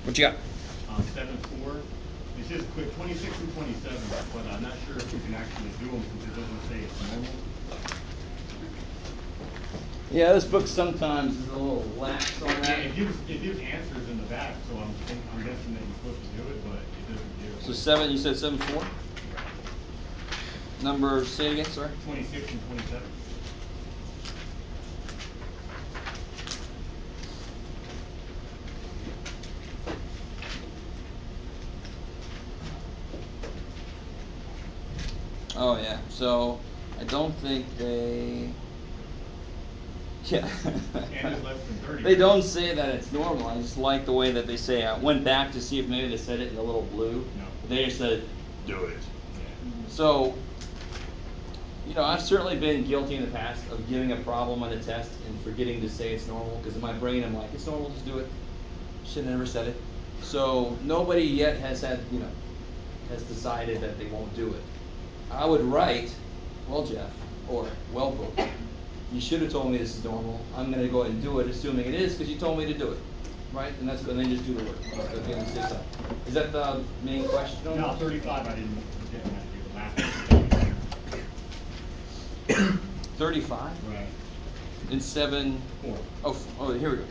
What you got? 7.4. It says quick 26 and 27, but I'm not sure if you can actually do them since it doesn't say it's normal. Yeah, this book sometimes is a little lax on Yeah, that. it gives answers in the back, so I'm guessing that you're supposed to do it, but it doesn't give. So 7, you said 7.4? Right. Number, say it again, sorry? 26 and 27. Oh yeah, so I don't think they, yeah. And it's less than 30. They don't say that it's normal. I just like the way that they say it. I went back to see if maybe they said it in a little blue. No. They just said, do it. Yeah. So, I've certainly been guilty in the past of giving a problem on a test and forgetting to say it's normal, because in my brain I'm like, it's normal, just do it. Should have never said it. So nobody yet has has decided that they won't do it. I would write, well, Jeff, or well, book, you should have told me this is normal. I'm going to go ahead and do it, assuming it is, because you told me to do it, right? And that's good. And then just do the work. At the end, say something. Is that the main question? No, 35. I didn't have to do the last 35. Right. In 7. 4. Oh, here we go.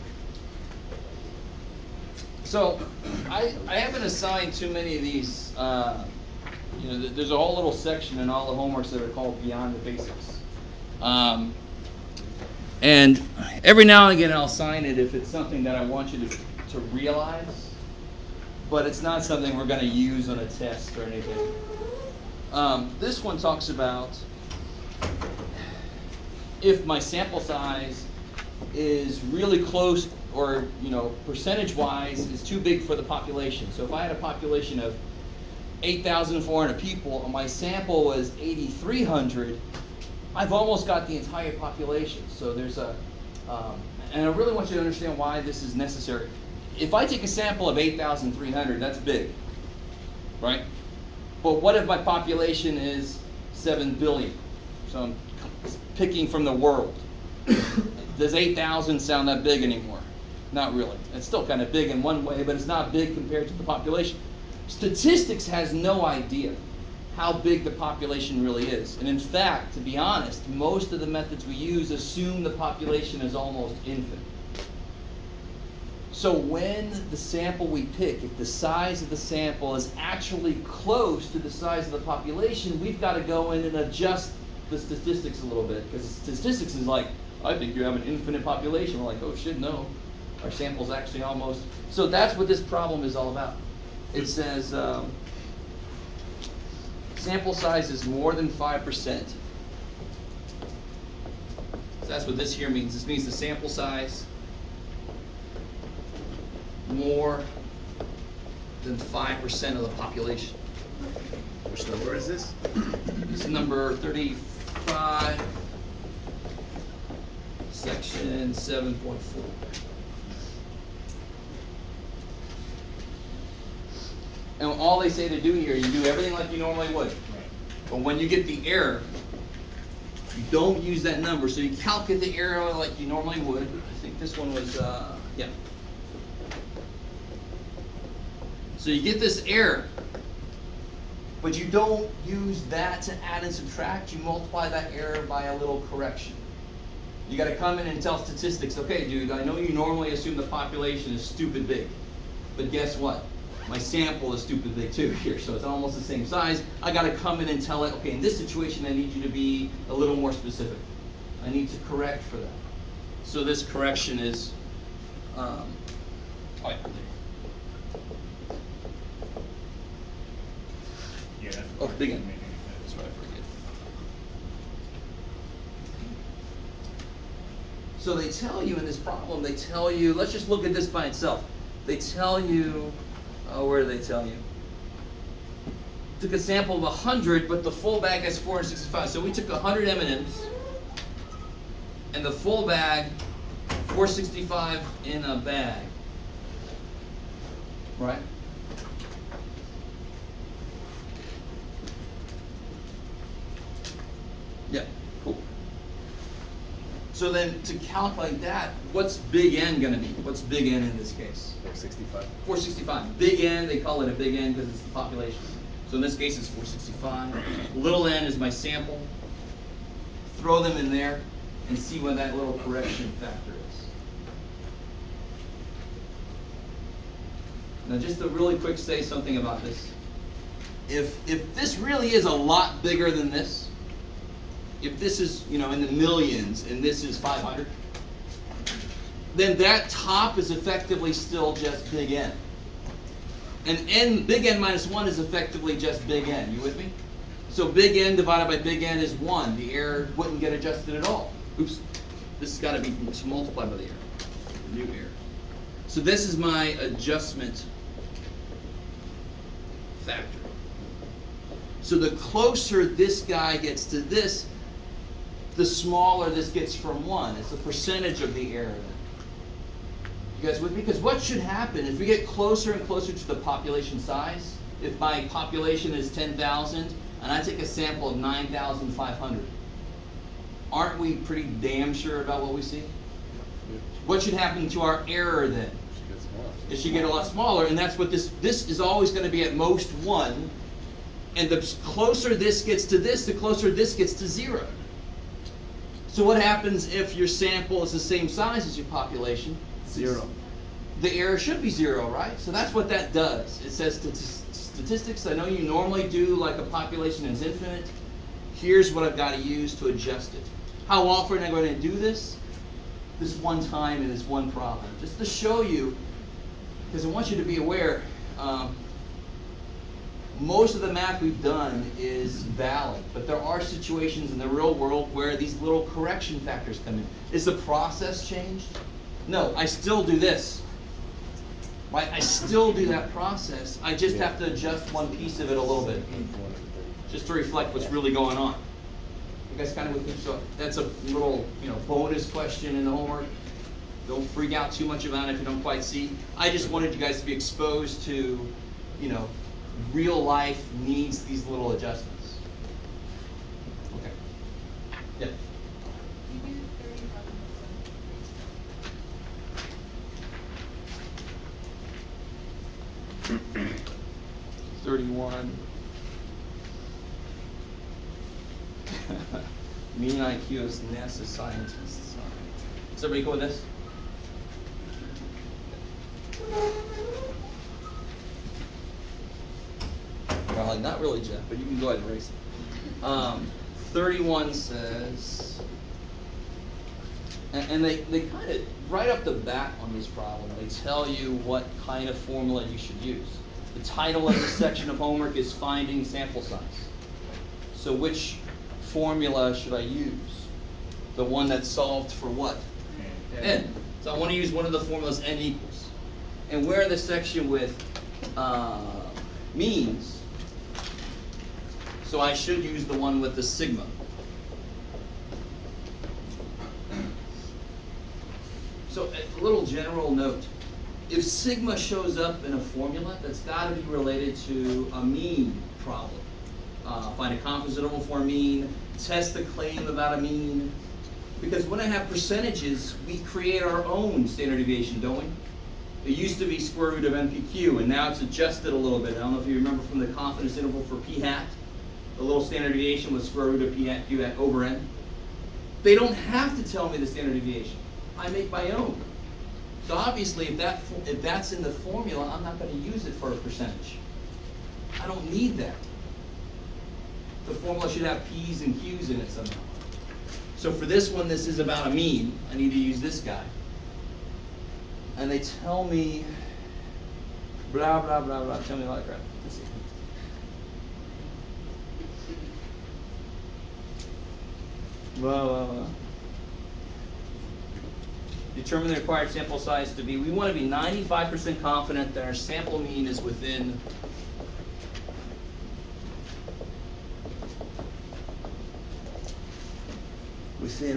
So I haven't assigned too many of these. There's a whole little section in all the homeworks that are called Beyond the Basics. And every now and again I'll assign it if it's something that I want you to realize, but it's not something we're going to use on a test or anything. This one talks about if my sample size is really close, or percentage-wise is too big for the population. So if I had a population of 8,400 people and my sample was 8,300, I've almost got the entire population. So there's and I really want you to understand why this is necessary. If I take a sample of 8,300, that's big, right? But what if my population is 7 billion? So I'm picking from the world. Does 8,000 sound that big anymore? Not really. It's still kind of big in one way, but it's not big compared to the population. Statistics has no idea how big the population really is. And in fact, to be honest, most of the methods we use assume the population is almost infinite. So when the sample we pick, if the size of the sample is actually close to the size of the population, we've got to go in and adjust the statistics a little bit, because statistics is like, I think you have an infinite population. We're like, oh shit, no. Our sample's actually almost. So that's what this problem is all about. It says sample size is more than 5%. So that's what this here means. This means the sample size more than 5% of the population. Which number is this? This is number 35, section 7.4. And all they say to do here, you do everything like you normally would. Right. But when you get the error, you don't use that number. So you calculate the error like you normally would. I think this one was, yeah. So you get this error, but you don't use that to add and subtract. You multiply that error by a little correction. You got to come in and tell statistics, okay, dude, I know you normally assume the population is stupid big, but guess what? My sample is stupid big too here, so it's almost the same size. I got to come in and tell it, okay, in this situation, I need you to be a little more specific. I need to correct for that. So this correction is, oh, yeah, Yeah, that's the oh, part big that one. doesn't make any sense. That's what I forget. So they tell you in this problem, they tell you, let's just look at this by itself. They tell you, where do they tell you? Took a sample of 100, but the full bag has 465. So we took 100 M&Ms, and the full bag, 465 in a bag. Right? Yeah, cool. So then to calculate that, what's big N going to be? What's big N in this case? 465. 465. Big N, they call it a big N because it's the population. So in this case, it's 465. Little n is my sample. Throw them in there and see what that little correction factor is. Now, just to really quick say something about this. If this really is a lot bigger than this, if this is, in the millions and this is 500, then that top is effectively still just big N. And big N minus 1 is effectively just big N. You with me? So big N divided by big N is 1. The error wouldn't get adjusted at all. Oops. This has got to be multiplied by the error. The new error. So this is my adjustment factor. So the closer this guy gets to this, the smaller this gets from 1. It's the percentage of the error then. You guys with me? Because what should happen if we get closer and closer to the population size? If my population is 10,000 and I take a sample of 9,500, aren't we pretty damn sure about what we see? What should happen to our error then? It should get a lot smaller, and that's what this is always going to be at most 1. And the closer this gets to this, the closer this gets to 0. So what happens if your sample is the same size as your population? 0. The error should be 0, right? So that's what that does. It says statistics. I know you normally do like a population is infinite. Here's what I've got to use to adjust it. How often am I going to do this? This one time in this one problem. Just to show you, because I want you to be aware, most of the math we've done is valid, but there are situations in the real world where these little correction factors come in. Is the process changed? No, I still do this. Right? I still do that process. I just have to adjust one piece of it a little bit, just to reflect what's really going on. You guys kind of with me? So that's a little, bonus question in the homework. Don't freak out too much about it if you don't quite see. I just wanted you guys to be exposed to, real life needs these little adjustments. Okay. Yeah. You do 31. Mean IQ is NASA scientists. Is everybody cool with this? Well, not really, Jeff, but you can go ahead and erase it. 31 says, and they kind of, right up the bat on this problem, they tell you what kind of formula you should use. The title of this section of homework is Finding Sample Size. So which formula should I use? The one that's solved for what? N. So I want to use one of the formulas N equals. And we're in the section with means, so I should use the one with the sigma. So a little general note. If sigma shows up in a formula, that's got to be related to a mean problem. Find a confidence interval for a mean, test the claim about a mean. Because when I have percentages, we create our own standard deviation, don't we? It used to be square root of NPQ, and now it's adjusted a little bit. I don't know if you remember from the confidence interval for p hat, the little standard deviation was square root of p hat q hat over n. They don't have to tell me the standard deviation. I make my own. So obviously, if that's in the formula, I'm not going to use it for a percentage. I don't need that. The formula should have p's and q's in it somehow. So for this one, this is about a mean. I need to use this guy. And they tell me, blah, blah, blah, blah. Tell me a lot of crap. Let's see. Blah, blah, blah. Determine the required sample size to be, we want to be 95% confident that our sample mean is within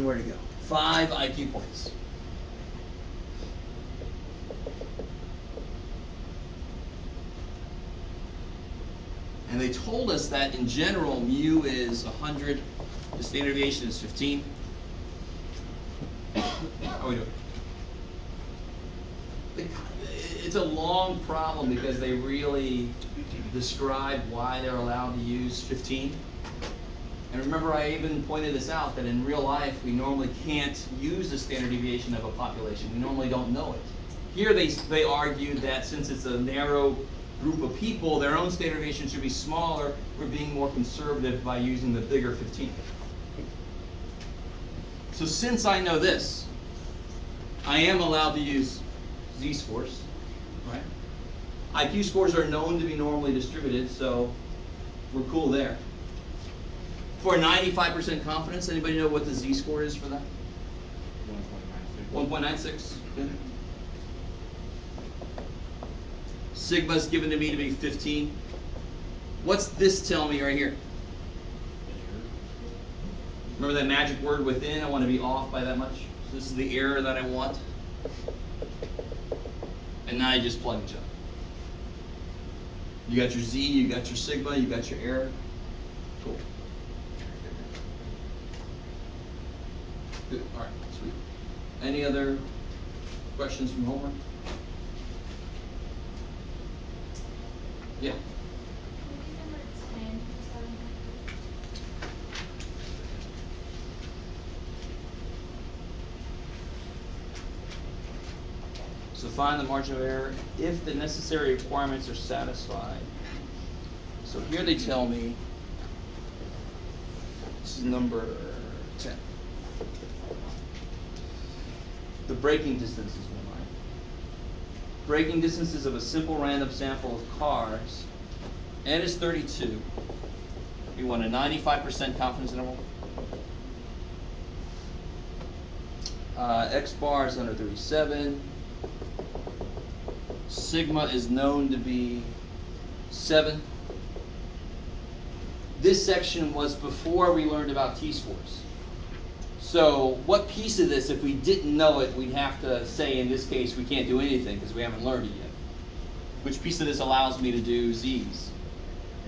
where to go? 5 IQ points. And they told us that in general, mu is 100, the standard deviation is 15. we doing? It's a long problem because they really describe why they're allowed to use 15. And remember, I even pointed this out, that in real life, we normally can't use the standard deviation of a population. We normally don't know it. Here they argued that since it's a narrow group of people, their own standard deviation should be smaller. We're being more conservative by using the bigger 15. So since I know this, I am allowed to use z-scores, right? IQ scores are known to be normally distributed, so we're cool there. For 95% confidence, anybody know what the z-score is for that? 1.96. Good. Sigma is given to me to be 15. What's this tell me right here? Remember that magic word within? I want to be off by that much. So this is the error that I want. And now you just plug and chug. You got your z, you got your sigma, you got your error. Cool. Good. All right, sweet. Any other questions from homework? Yeah. Maybe number 10 for 700. So find the margin of error if the necessary requirements are satisfied. So here they tell me, this is number 10. The breaking distances we mind. Breaking distances of a simple random sample of cars. N is 32. We want a 95% confidence interval. X bar is under 37. Sigma is known to be 7. This section was before we learned about t-scores. So what piece of this, if we didn't know it, we'd have to say in this case we can't do anything because we haven't learned it yet. Which piece of this allows me to do z's?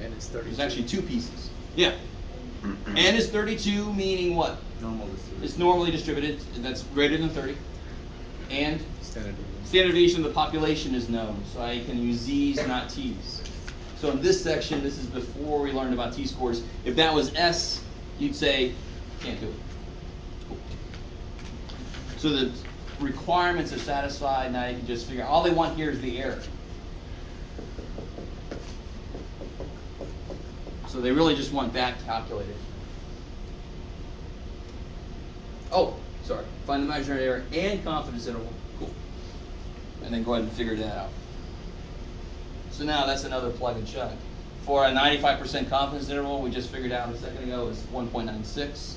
And it's 32. There's actually two pieces. Yeah. N is 32, meaning what? Normal distribution. It's normally distributed. That's greater than 30. And Standard deviation. standard deviation of the population is known, so I can use z's, not t's. So in this section, this is before we learned about t-scores. If that was S, you'd say, can't do it. Cool. So the requirements are satisfied, now you can just figure out, all they want here is the error. So they really just want that calculated. Oh, sorry. Find the imaginary error and confidence interval. Cool. And then go ahead and figure that out. So now that's another plug and chug. For a 95% confidence interval, we just figured out a second ago is 1.96.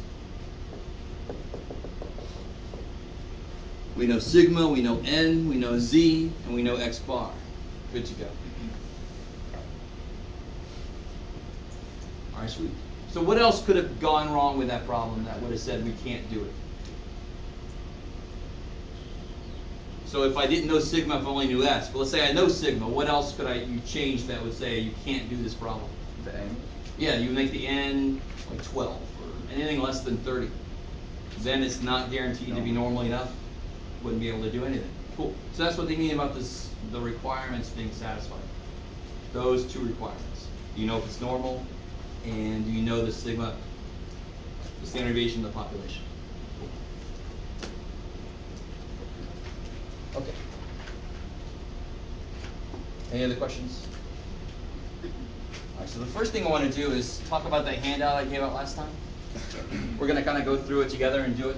We know sigma, we know n, we know z, and we know x bar. Good to go. All right, sweet. So what else could have gone wrong with that problem that would have said we can't do it? So if I didn't know sigma, if I only knew s, but let's say I know sigma, what else could you change that would say you can't do this problem? The n. Yeah, you make the n like 12 or anything less than 30. Then it's not guaranteed to be normally enough. Wouldn't be able to do anything. Cool. So that's what they mean about this, the requirements being satisfied. Those two requirements. Do you know if it's normal? And do you know the sigma, the standard deviation of the population? Cool. Okay. Any other questions? All right, so the first thing I want to do is talk about that handout I gave out last time. We're going to kind of go through it together and do it.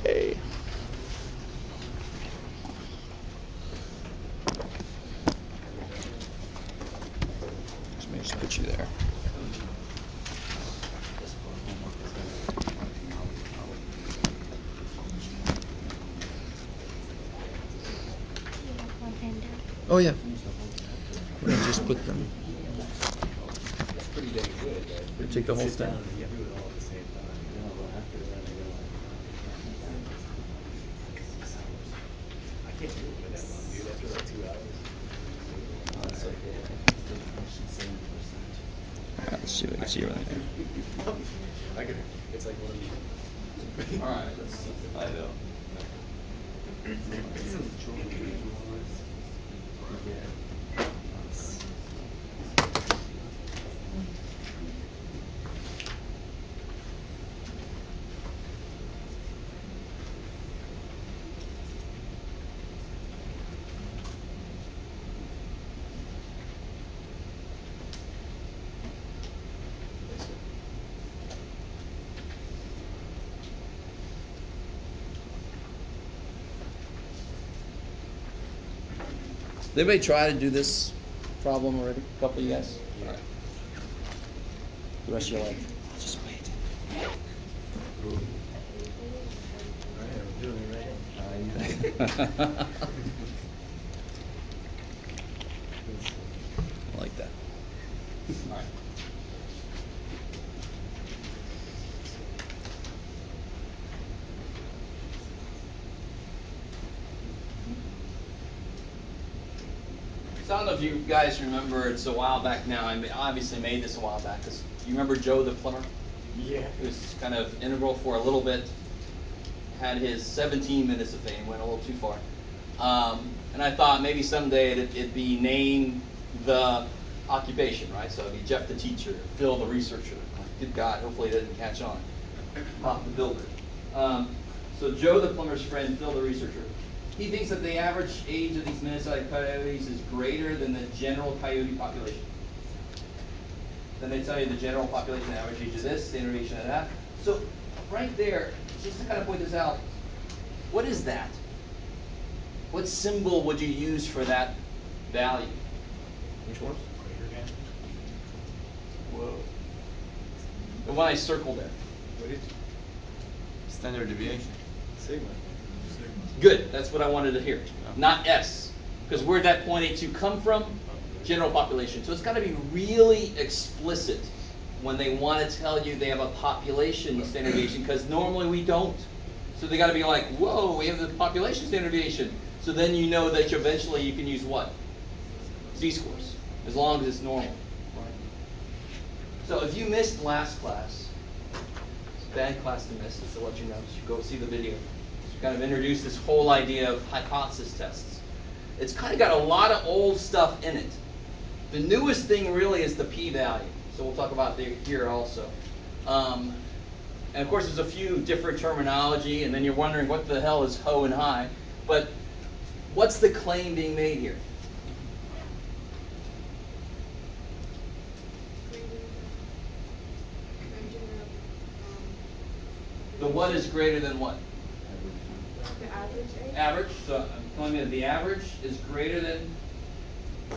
Yay. Let me just put you there. Oh yeah. We're gonna just put them. It's pretty dang good, right? Take the whole Sit thing. down and you do it all at the same time. You know, after that, I go like, can't do it for that long, dude. That's for like 2 hours. That's okay. I think it's the function 70%. Let's see if I can see everything. I could. It's like one of these. All right, let's see. I know. Did anybody try to do this problem already? A couple of you guys? Yeah. All right. The rest of your life. Just wait. Alright, I'm doing it right I like that. All right. So I don't know if you guys remember, it's a while back now. Obviously made this a while back. Because you remember Joe the plumber? Yeah. He was kind of integral for a little bit. Had his 17 minutes of fame, went a little too far. And I thought maybe someday it'd be named the occupation, right? So it'd be Jeff the teacher, Phil the researcher. Good God, hopefully it doesn't catch on. Bob the builder. So Joe the plumber's friend, Phil the researcher. He thinks that the average age of these Minnesota coyotes is greater than the general coyote population. Then they tell you the general population average age of this, standard deviation of that. So right there, just to kind of point this out, what is that? What symbol would you use for that value? Which ones? Whoa. The one I circled there. What is? Standard deviation. Sigma. Good, that's what I wanted to hear. Not S. Because where'd that 0.82 come from? General population. So it's got to be really explicit when they want to tell you they have a population standard deviation, because normally we don't. So they got to be like, whoa, we have the population standard deviation. So then you know that eventually you can use what? Z-scores, as long as it's normal. So if you missed last class, it's a bad class to miss, just to let you know. So you go see the video. So kind of introduce this whole idea of hypothesis tests. It's kind of got a lot of old stuff in it. The newest thing really is the p-value. So we'll talk about it here also. And of course there's a few different terminology, and then you're wondering what the hell is ho and high. But what's the claim being made here? The what is greater than what? The average age? Average. So I'm telling you that the average is greater than The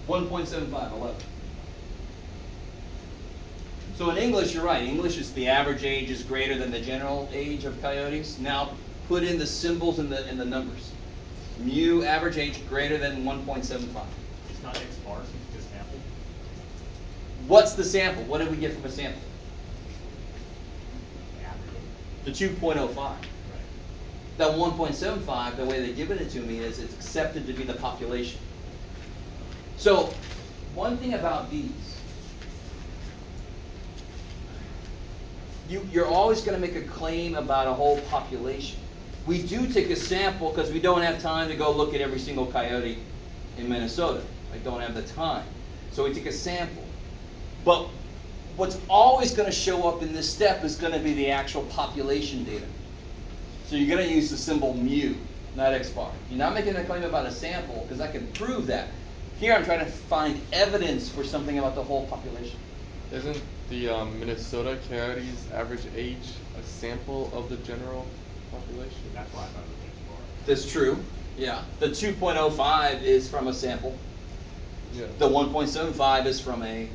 general. 1.75, 11. So in English, you're right. English is the average age is greater than the general age of coyotes. Now put in the symbols and the numbers. Mu, average age greater than 1.75. It's not X bar since it's just sample. What's the sample? What did we get from a sample? Average. The 2.05. Right. That 1.75, the way they've given it to me is it's accepted to be the population. So one thing about these, you're always going to make a claim about a whole population. We do take a sample because we don't have time to go look at every single coyote in Minnesota. I don't have the time. So we take a sample. But what's always going to show up in this step is going to be the actual population data. So you're going to use the symbol mu, not X bar. You're not making a claim about a sample because I can prove that. Here I'm trying to find evidence for something about the whole population. Isn't the Minnesota coyotes' average age a sample of the general population? That's why I thought it was X bar. That's true. Yeah. The 2.05 is from a sample. Yeah. The 1.75 is from a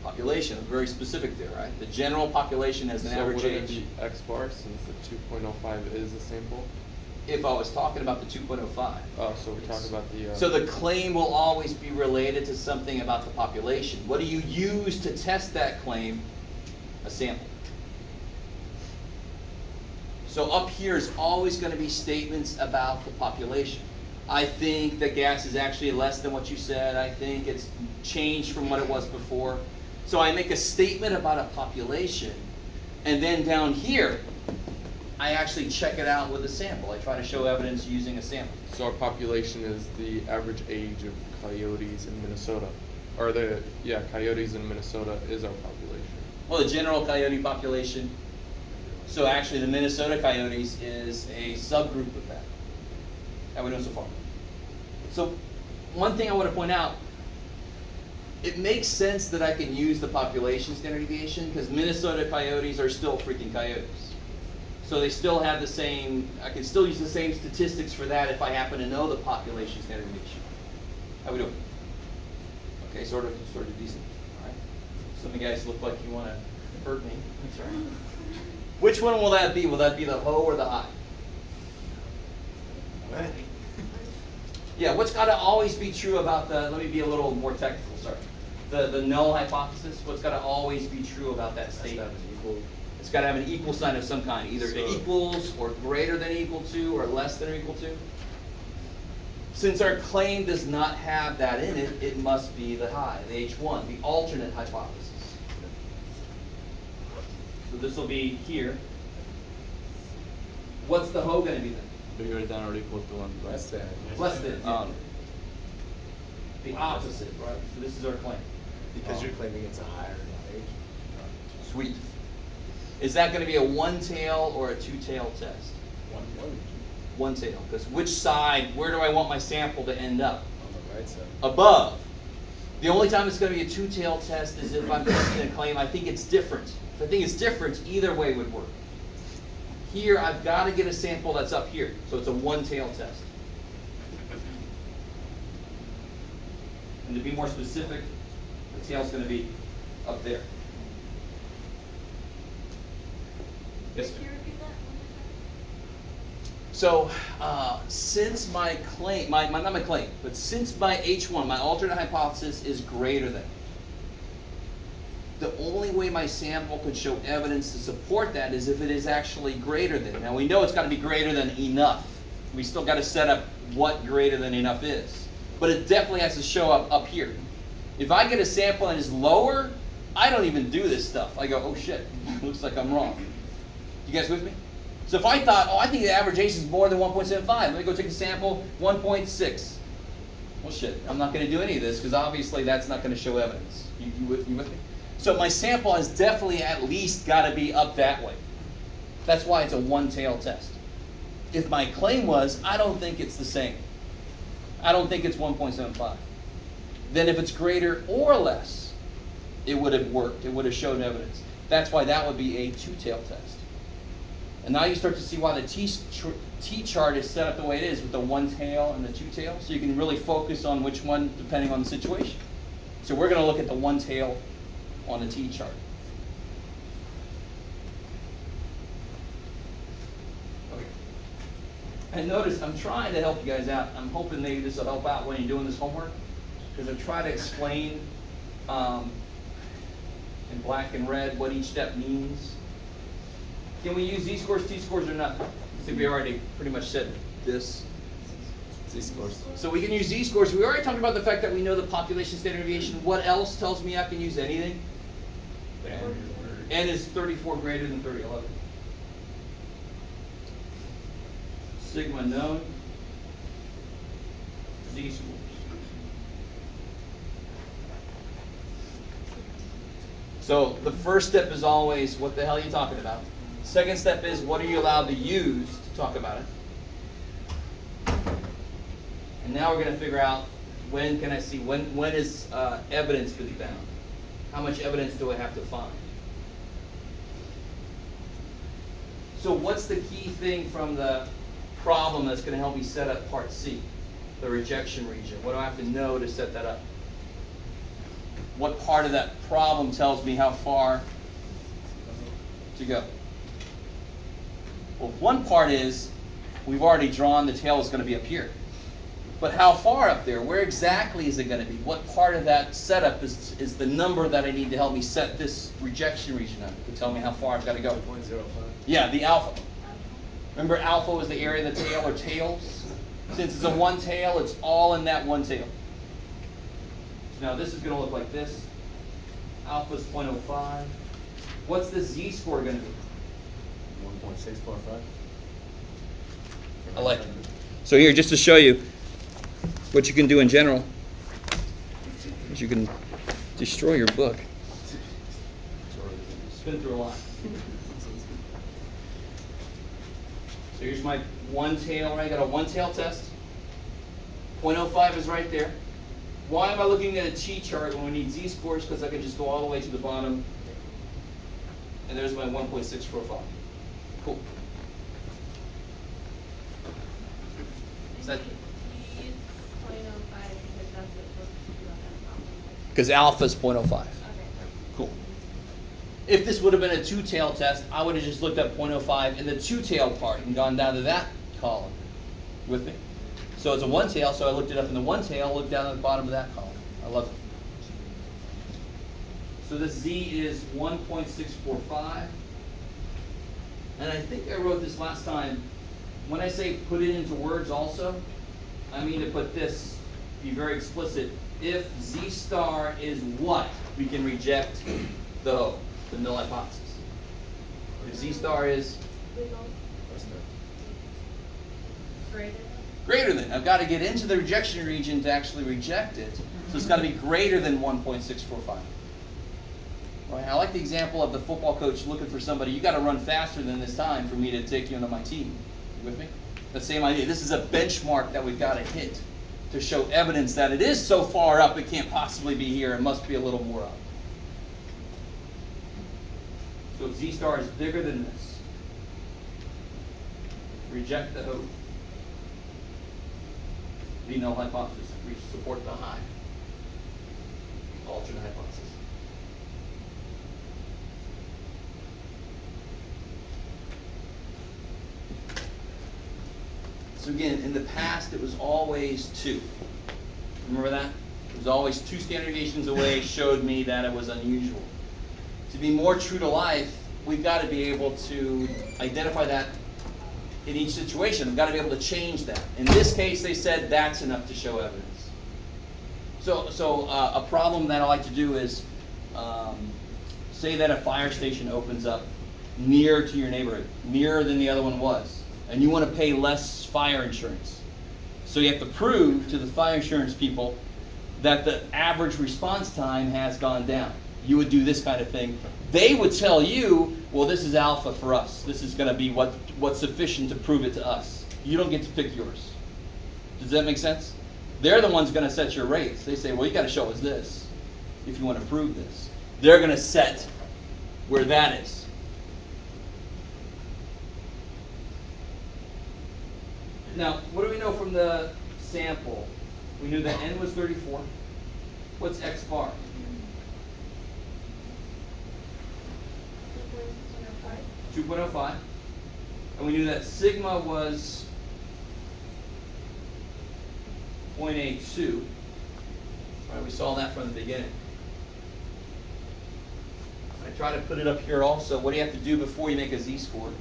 population. Very specific there, right? The general population has an So average would it age. be X bar since the 2.05 is a sample? If I was talking about the 2.05. Oh, so we're talking about the. So the claim will always be related to something about the population. What do you use to test that claim? A sample. So up here is always going to be statements about the population. I think that gas is actually less than what you said. I think it's changed from what it was before. So I make a statement about a population, and then down here, I actually check it out with a sample. I try to show evidence using a sample. So our population is the average age of coyotes in Minnesota. Or coyotes in Minnesota is our population. Well, the general coyote population. So actually the Minnesota coyotes is a subgroup of that. How we doing so far? So one thing I want to point out, it makes sense that I can use the population standard deviation because Minnesota coyotes are still freaking coyotes. So they still have the same, I can still use the same statistics for that if I happen to know the population standard deviation. How we doing? Okay, sort of decent. All right. Some of you guys look like you want to hurt me. That's all right. Which one will that be? Will that be the ho or the high? What? Yeah, what's got to always be true about the, let me be a little more technical, sorry. The null hypothesis, what's got to always be true about that statement? It's got to have an equal sign of some kind, either equals or greater than equal to or less than or equal to. Since our claim does not have that in it, it must be the high, the H1, the alternate hypothesis. So this will be here. What's the ho going to be then? Bigger than or equal to 1. Less than. Less than. The opposite, right? So this is our claim. Because you're claiming it's a higher age. Sweet. Is that going to be a one-tail or a two-tail test? One. One tail. Because which side, where do I want my sample to end up? On the right side. Above. The only time it's going to be a two-tail test is if I'm testing a claim I think it's different. If I think it's different, either way would work. Here, I've got to get a sample that's up here. So it's a one-tail test. And to be more specific, the tail's going to be up there. Yes, Can you repeat that one So since my claim, not my claim, but since my H1, my alternate hypothesis is greater than, the only way my sample could show evidence to support that is if it is actually greater than. Now we know it's got to be greater than enough. We still got to set up what greater than enough is. But it definitely has to show up here. If I get a sample and it's lower, I don't even do this stuff. I go, oh shit, looks like I'm wrong. You guys with me? So if I thought, I think the average age is more than 1.75, let me go take a sample, 1.6. Well shit, I'm not going to do any of this because obviously that's not going to show evidence. You with me? So my sample has definitely at least got to be up that way. That's why it's a one-tail test. If my claim was, I don't think it's the same. I don't think it's 1.75. Then if it's greater or less, it would have worked. It would have shown evidence. That's why that would be a two-tail test. And now you start to see why the T-chart is set up the way it is with the one tail and the two tail. So you can really focus on which one depending on the situation. So we're going to look at the one tail on the T-chart. Okay. And notice I'm trying to help you guys out. I'm hoping maybe this will help out when you're doing this homework. Because I try to explain in black and red what each step means. Can we use Z-scores, T-scores, or not? I think we already pretty much said this. Z-scores. So we can use Z-scores. We already talked about the fact that we know the population standard deviation. What else tells me I can use anything? N is 34 greater than 3011. Sigma known. Z-scores. So the first step is always, what the hell are you talking about? Second step is, what are you allowed to use to talk about it? And now we're going to figure out, when can I see, when is evidence to be found? How much evidence do I have to find? So what's the key thing from the problem that's going to help me set up part C, the rejection region? What do I have to know to set that up? What part of that problem tells me how far to go? Well, one part is we've already drawn the tail is going to be up here. But how far up there? Where exactly is it going to be? What part of that setup is the number that I need to help me set this rejection region up to tell me how far I've got to go? 2.05. Yeah, the alpha. Remember alpha was the area of the tail or tails? Since it's a one tail, it's all in that one tail. So now this is going to look like this. Alpha is 0.05. What's the z-score going to be? 1.645. I like it. So here, just to show you what you can do in general, is you can destroy your book. Spin through a lot. So here's my one tail, right? I got a one tail test. 0.05 is right there. Why am I looking at a t-chart when we need z-scores? Because I can just go all the way to the bottom. And there's my 1.645. Cool. Is that? You use 0.05 because that's what supposed to be like an alpha. Because alpha is 0.05. Okay. Cool. If this would have been a two-tail test, I would have just looked up 0.05 in the two-tail part and gone down to that column. With me? So it's a one-tail, so I looked it up in the one-tail, looked down at the bottom of that column. I love it. So this z is 1.645. And I think I wrote this last time. When I say put it into words also, I mean to put this, be very explicit. If z star is what, we can reject the null hypothesis. If z star is greater than, I've got to get into the rejection region to actually reject it. So it's got to be greater than 1.645. Right? I like the example of the football coach looking for somebody. You got to run faster than this time for me to take you into my team. You with me? The same idea. This is a benchmark that we've got to hit to show evidence that it is so far up it can't possibly be here. It must be a little more up. So if z star is bigger than this, reject the hope. The null hypothesis. We support the high. Alternate hypothesis. So again, in the past, it was always 2. Remember that? It was always 2 standard deviations away showed me that it was unusual. To be more true to life, we've got to be able to identify that in each situation. We've got to be able to change that. In this case, they said that's enough to show evidence. So a problem that I like to do is say that a fire station opens up near to your neighborhood, nearer than the other one was, and you want to pay less fire insurance. So you have to prove to the fire insurance people that the average response time has gone down. You would do this kind of thing. They would tell you, well, this is alpha for us. This is going to be what's sufficient to prove it to us. You don't get to pick yours. Does that make sense? They're the ones going to set your rates. They say, well, you got to show us this if you want to prove this. They're going to set where that is. Now, what do we know from the sample? We knew that n was 34. What's x bar? 2.05. And we knew that sigma was 0.82. Right, we saw that from the beginning. I try to put it up here also. What do you have to do before you make a z-score?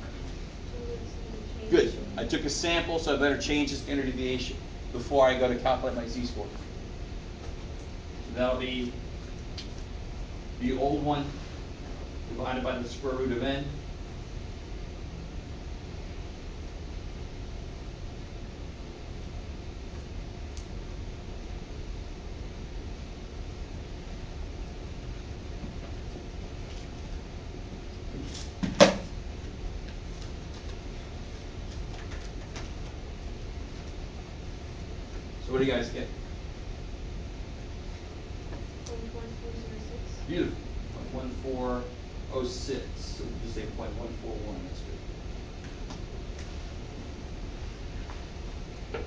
Good. I took a sample, so I better change the standard deviation before I go to calculate my z-score. So that'll be the old one divided by the square root of n. So what do you guys get? 1.1406. Beautiful. 0.1406. So we'll just say 0.141. That's good.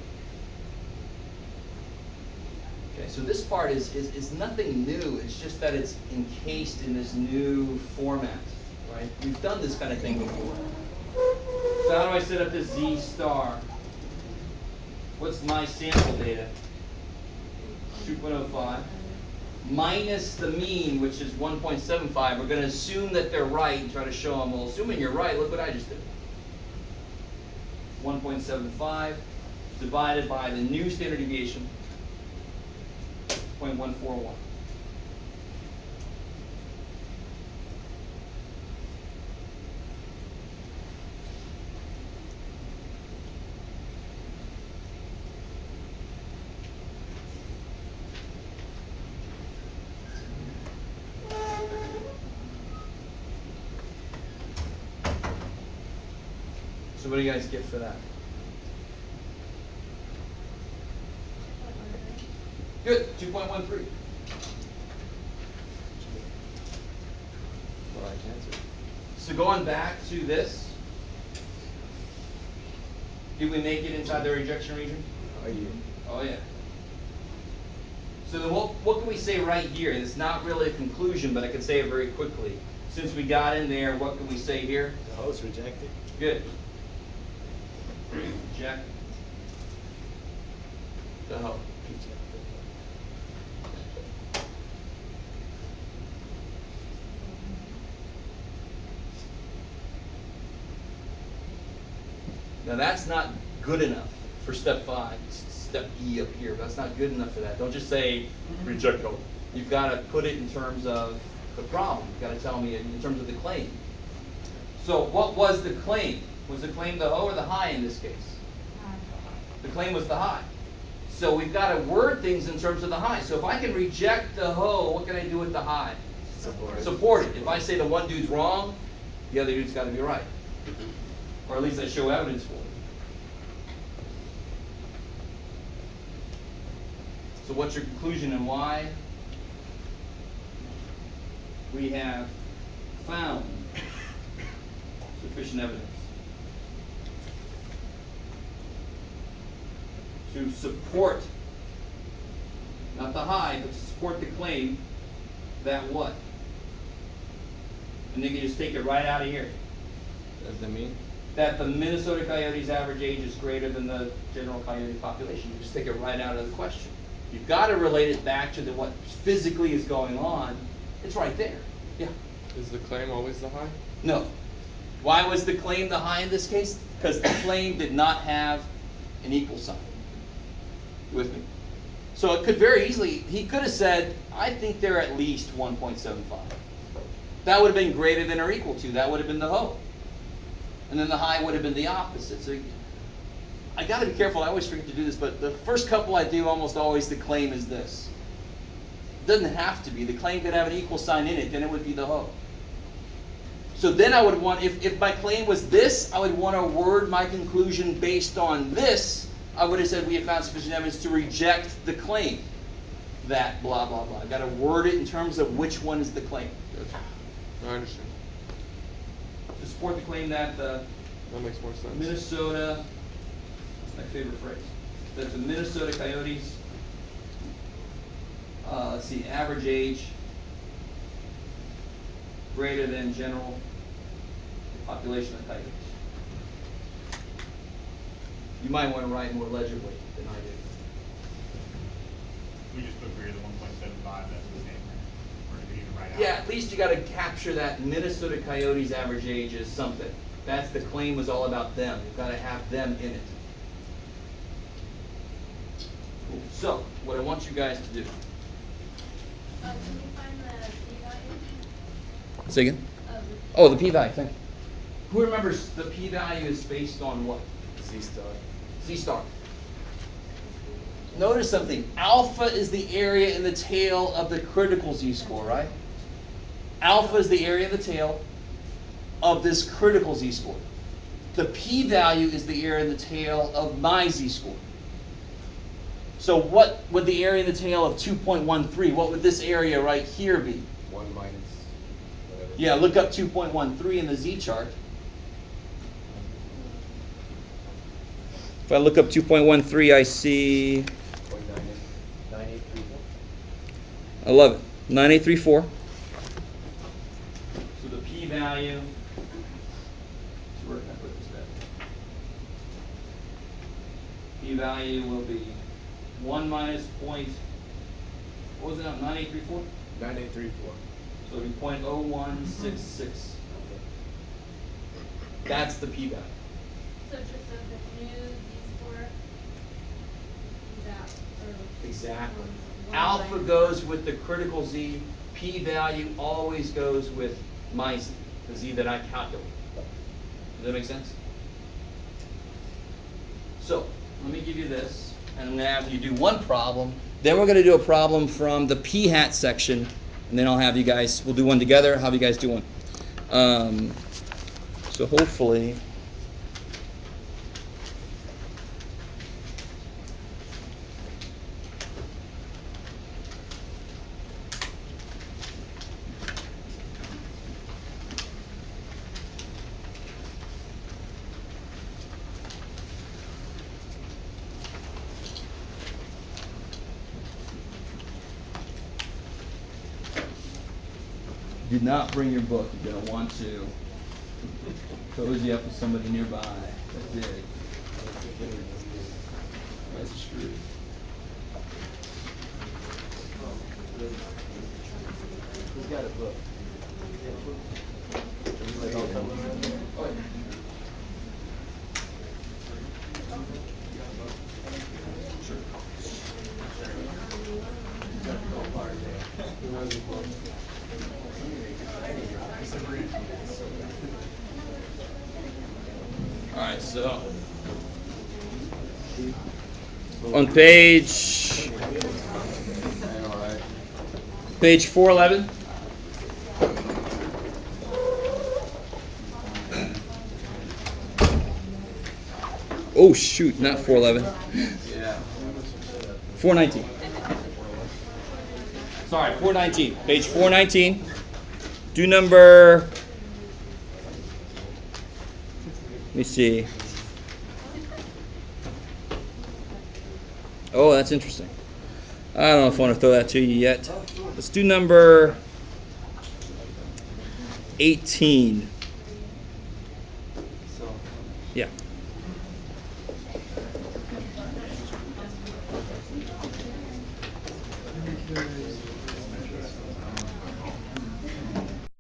Okay, so this part is nothing new. It's just that it's encased in this new format, right? We've done this kind of thing before. So how do I set up this z star? What's my sample data? 2.05 minus the mean, which is 1.75. We're going to assume that they're right and try to show them, well, assuming you're right, look what I just did. 1.75 divided by the new standard deviation, 0.141. So what do you guys get for that? Good, 2.13. The right answer. So going back to this, did we make it inside the rejection region? Oh, yeah. Oh yeah. So then what can we say right here? It's not really a conclusion, but I can say it very quickly. Since we got in there, what can we say here? The host rejected. Good. Reject the hoe. Rejected. Now that's not good enough for step 5, step E up here. That's not good enough for that. Don't just say reject hoe. You've got to put it in terms of the problem. You've got to tell me in terms of the claim. So what was the claim? Was the claim the hoe or the high in this case? The claim was the high. So we've got to word things in terms of the high. So if I can reject the hoe, what can I do with the high? Support it. Support it. If I say the one dude's wrong, the other dude's got to be right. Or at least I show evidence for it. So what's your conclusion and why? We have found sufficient evidence to support, not the high, but to support the claim that what? And they can just take it right out of here. What does that mean? That the Minnesota Coyote's average age is greater than the general coyote population. You just take it right out of the question. You've got to relate it back to what physically is going on. It's right there. Yeah. Is the claim always the high? No. Why was the claim the high in this case? Because the claim did not have an equal sign. You with me? So it could very easily, he could have said, I think they're at least 1.75. That would have been greater than or equal to. That would have been the hoe. And then the high would have been the opposite. So I got to be careful. I always forget to do this, but the first couple I do, almost always the claim is this. It doesn't have to be. The claim could have an equal sign in it, then it would be the hoe. So then I would want, if my claim was this, I would want to word my conclusion based on this. I would have said we have found sufficient evidence to reject the claim. That blah, blah, blah. I've got to word it in terms of which one is the claim. Gotcha. I understand. To support the claim that the That makes more sense. Minnesota, that's my favorite phrase, that the Minnesota Coyotes, let's see, average age greater than general population of coyotes. You might want to write more legibly than I do. We just put greater than 1.75, that's the same, or you could even write out. Yeah, at least you got to capture that Minnesota Coyotes average age is something. That's the claim was all about them. You've got to have them in it. Cool. So, what I want you guys to do. Can we find the p-value Say again? of the? Oh, the p-value, thank you. Who remembers the p-value is based on what? Z-star. Z-star. Notice something. Alpha is the area in the tail of the critical z-score, right? Alpha is the area in the tail of this critical z-score. The p-value is the area in the tail of my z-score. So what would the area in the tail of 2.13, what would this area right here be? 1 minus whatever. Yeah, look up 2.13 in the z-chart. If I look up 2.13, I see 9834. 11. 9834. So the p-value, so where can I put this at? P-value will be 1 minus point, what was it now, 9834? 9834. So it'll be 0.0166. Okay. That's the p-value. So just so the new Z-score, is that, or? Exactly. one Alpha line? goes with the critical Z. P-value always goes with my Z, the Z that I calculate. Does that make sense? So, let me give you this, and I'm going to have you do one problem. Then we're going to do a problem from the p-hat section, and then I'll have you guys, we'll do one together. How have you guys do one? So hopefully... Did not bring your book. You're going to want to cozy up with somebody nearby that did. That's screwed. Who's got a book? You have a book? You like all time around? Oh, yeah. Who has a book? All right, so on page 411. Oh shoot, not 411. Yeah. 419. Sorry, 419. Page 419. Do number. Let me see. Oh, that's interesting. I don't know if I want to throw that to you yet. Let's do number 18. So, Yeah.